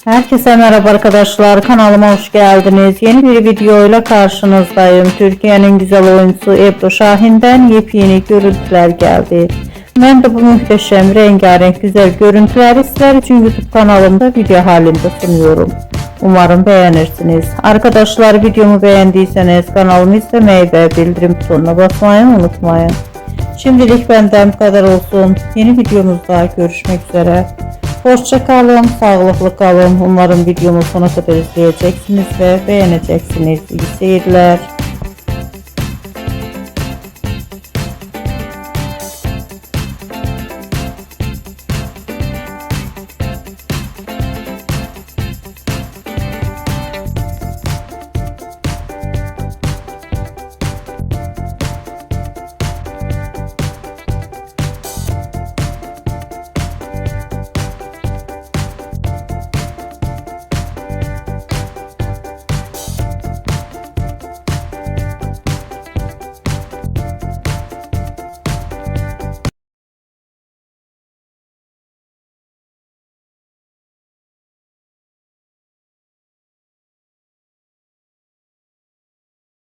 Herkese merhaba arkadaşlar, kanalıma hoş geldiniz. Yeni bir videoyla karşınızdayım. Türkiye'nin güzel oyuncusu Ebru Şahin'den yepyeni görüntüler geldi. Ben de bu muhteşem rengarenk güzel görüntüleri sizler için YouTube kanalımda video halinde sunuyorum. Umarım beğenirsiniz. Arkadaşlar, videomu beğendiyseniz kanalımı izlemeyi ve bildirim butonuna basmayı unutmayın. Şimdilik benden bu kadar olsun. Yeni videomuzda görüşmek üzere. Hoşça kalın, sağlıklı kalın. Umarım videomu sona kadar izleyeceksiniz ve beğeneceksiniz. İyi seyirler.